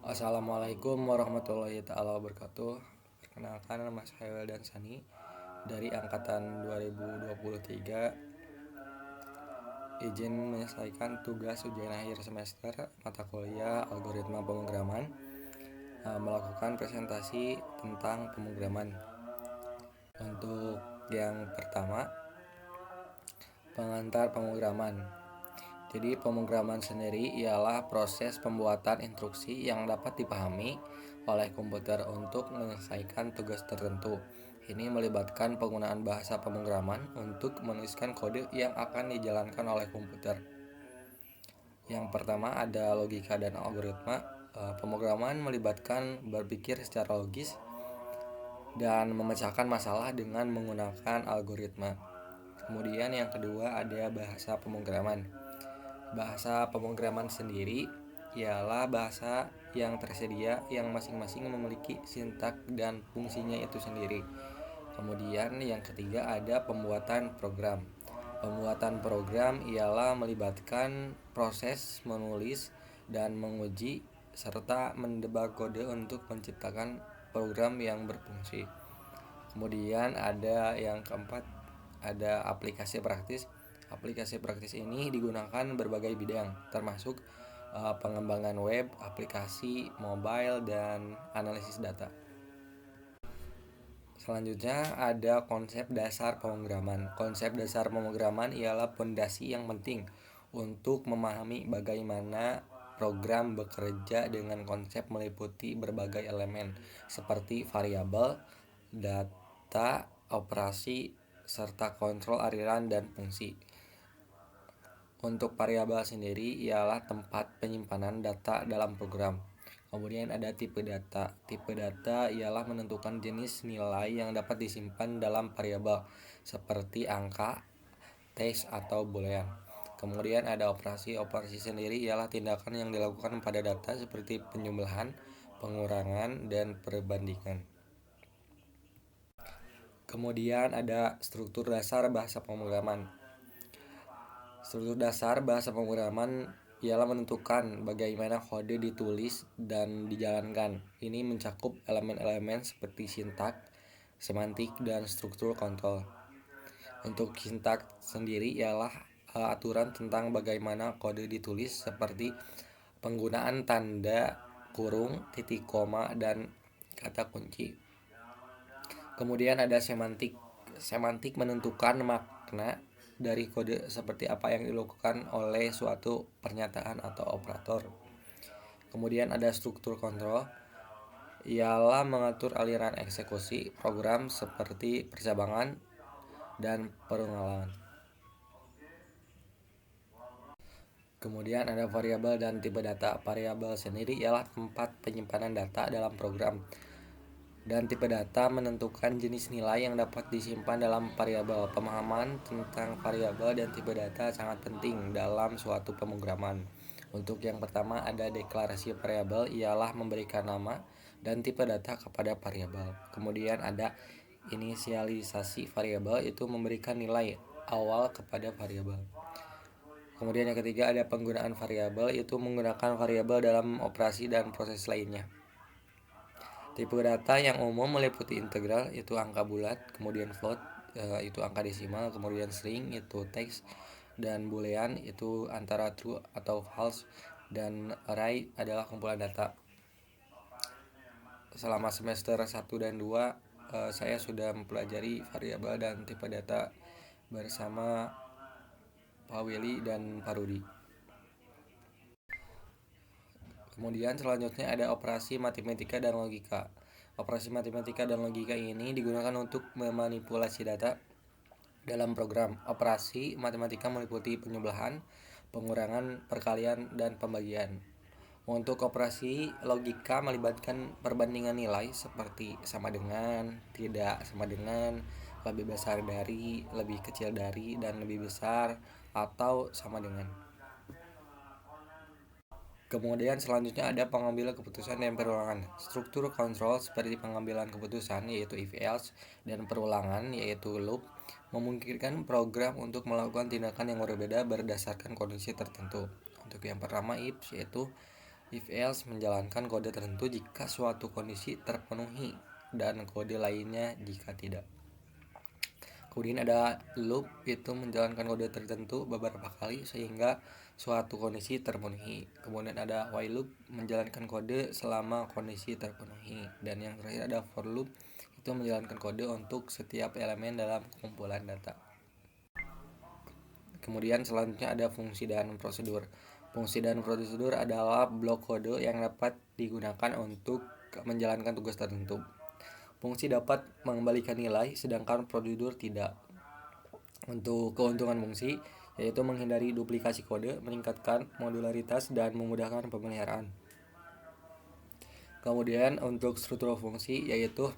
Assalamualaikum warahmatullahi taala wabarakatuh. Perkenalkan, nama saya Weldan Sani dari angkatan 2023. Izin menyelesaikan tugas ujian akhir semester mata kuliah algoritma pemrograman, melakukan presentasi tentang pemrograman. Untuk yang pertama, pengantar pemrograman. Jadi pemrograman sendiri ialah proses pembuatan instruksi yang dapat dipahami oleh komputer untuk menyelesaikan tugas tertentu. Ini melibatkan penggunaan bahasa pemrograman untuk menuliskan kode yang akan dijalankan oleh komputer. Yang pertama ada logika dan algoritma. Pemrograman melibatkan berpikir secara logis dan memecahkan masalah dengan menggunakan algoritma. Kemudian yang kedua ada bahasa pemrograman. Bahasa pemrograman sendiri ialah bahasa yang tersedia yang masing-masing memiliki sintak dan fungsinya itu sendiri. Kemudian yang ketiga ada pembuatan program. Pembuatan program ialah melibatkan proses menulis dan menguji serta mendebag kode untuk menciptakan program yang berfungsi. Kemudian ada yang keempat, ada aplikasi praktis. Aplikasi praktis ini digunakan berbagai bidang, termasuk pengembangan web, aplikasi mobile, dan analisis data. Selanjutnya ada konsep dasar pemrograman. Konsep dasar pemrograman ialah fondasi yang penting untuk memahami bagaimana program bekerja dengan konsep meliputi berbagai elemen seperti variabel, data, operasi, serta kontrol aliran dan fungsi. Untuk variabel sendiri ialah tempat penyimpanan data dalam program. Kemudian ada tipe data. Tipe data ialah menentukan jenis nilai yang dapat disimpan dalam variabel seperti angka, teks, atau boolean. Kemudian ada operasi. Operasi sendiri ialah tindakan yang dilakukan pada data seperti penjumlahan, pengurangan, dan perbandingan. Kemudian ada struktur dasar bahasa pemrograman. Struktur dasar bahasa pemrograman ialah menentukan bagaimana kode ditulis dan dijalankan. Ini mencakup elemen-elemen seperti sintak, semantik, dan struktur kontrol. Untuk sintak sendiri ialah aturan tentang bagaimana kode ditulis seperti penggunaan tanda kurung, titik koma, dan kata kunci. Kemudian ada semantik. Semantik menentukan makna dari kode seperti apa yang dilakukan oleh suatu pernyataan atau operator. Kemudian ada struktur kontrol, ialah mengatur aliran eksekusi program seperti percabangan dan pengulangan. Kemudian ada variabel dan tipe data. Variabel sendiri ialah tempat penyimpanan data dalam program. Dan tipe data menentukan jenis nilai yang dapat disimpan dalam variabel. Pemahaman tentang variabel dan tipe data sangat penting dalam suatu pemrograman. Untuk yang pertama ada deklarasi variabel, ialah memberikan nama dan tipe data kepada variabel. Kemudian ada inisialisasi variabel, itu memberikan nilai awal kepada variabel. Kemudian yang ketiga ada penggunaan variabel, itu menggunakan variabel dalam operasi dan proses lainnya. Tipe data yang umum meliputi integral, itu angka bulat, kemudian float, itu angka desimal, kemudian string, itu teks, dan boolean, itu antara true atau false, dan array adalah kumpulan data. Selama semester 1 dan 2 saya sudah mempelajari variabel dan tipe data bersama Pak Willy dan Pak Rudi. Kemudian selanjutnya ada operasi matematika dan logika. Operasi matematika dan logika ini digunakan untuk memanipulasi data dalam program. Operasi matematika meliputi penjumlahan, pengurangan, perkalian, dan pembagian. Untuk operasi logika melibatkan perbandingan nilai seperti sama dengan, tidak sama dengan, lebih besar dari, lebih kecil dari, dan lebih besar, atau sama dengan. Kemudian selanjutnya ada pengambilan keputusan dan perulangan. Struktur kontrol seperti pengambilan keputusan yaitu if else dan perulangan yaitu loop memungkinkan program untuk melakukan tindakan yang berbeda berdasarkan kondisi tertentu. Untuk yang pertama if yaitu If else menjalankan kode tertentu jika suatu kondisi terpenuhi dan kode lainnya jika tidak. Kemudian ada loop, itu menjalankan kode tertentu beberapa kali sehingga suatu kondisi terpenuhi. Kemudian ada while loop, menjalankan kode selama kondisi terpenuhi. Dan yang terakhir ada for loop, itu menjalankan kode untuk setiap elemen dalam kumpulan data. Kemudian selanjutnya ada fungsi dan prosedur. Fungsi dan prosedur adalah blok kode yang dapat digunakan untuk menjalankan tugas tertentu. Fungsi dapat mengembalikan nilai, sedangkan prosedur tidak. Untuk keuntungan fungsi, yaitu menghindari duplikasi kode, meningkatkan modularitas, dan memudahkan pemeliharaan. Kemudian untuk struktur fungsi, yaitu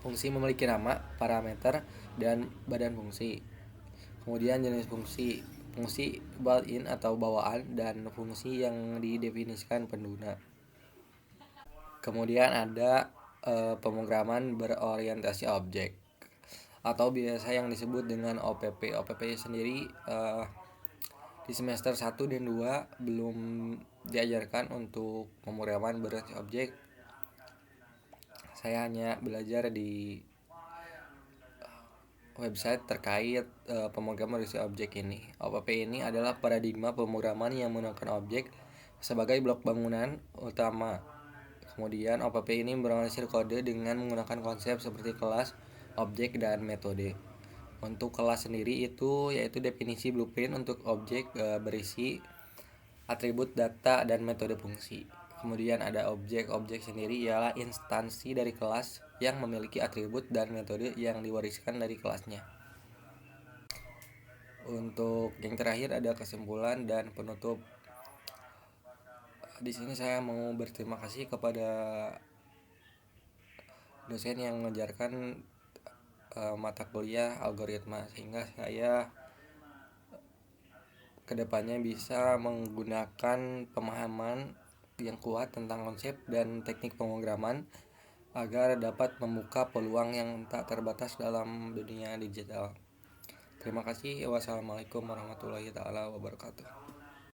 fungsi memiliki nama, parameter, dan badan fungsi. Kemudian jenis fungsi, fungsi built-in atau bawaan, dan fungsi yang didefinisikan pengguna. Kemudian ada pemrograman berorientasi objek atau biasa yang disebut dengan OPP. OPP sendiri di semester 1 dan 2 belum diajarkan untuk pemrograman berorientasi objek. Saya hanya belajar di website terkait pemrograman berorientasi objek ini. OPP ini adalah paradigma pemrograman yang menggunakan objek sebagai blok bangunan utama. Kemudian OPP ini berhasil kode dengan menggunakan konsep seperti kelas, objek, dan metode. Untuk kelas sendiri itu yaitu definisi blueprint untuk objek berisi atribut data dan metode fungsi. Kemudian ada objek. Objek sendiri ialah instansi dari kelas yang memiliki atribut dan metode yang diwariskan dari kelasnya. Untuk yang terakhir ada kesimpulan dan penutup. Di sini saya mau berterima kasih kepada dosen yang mengajarkan mata kuliah algoritma, sehingga saya kedepannya bisa menggunakan pemahaman yang kuat tentang konsep dan teknik pemrograman agar dapat membuka peluang yang tak terbatas dalam dunia digital. Terima kasih. Wassalamualaikum warahmatullahi wabarakatuh.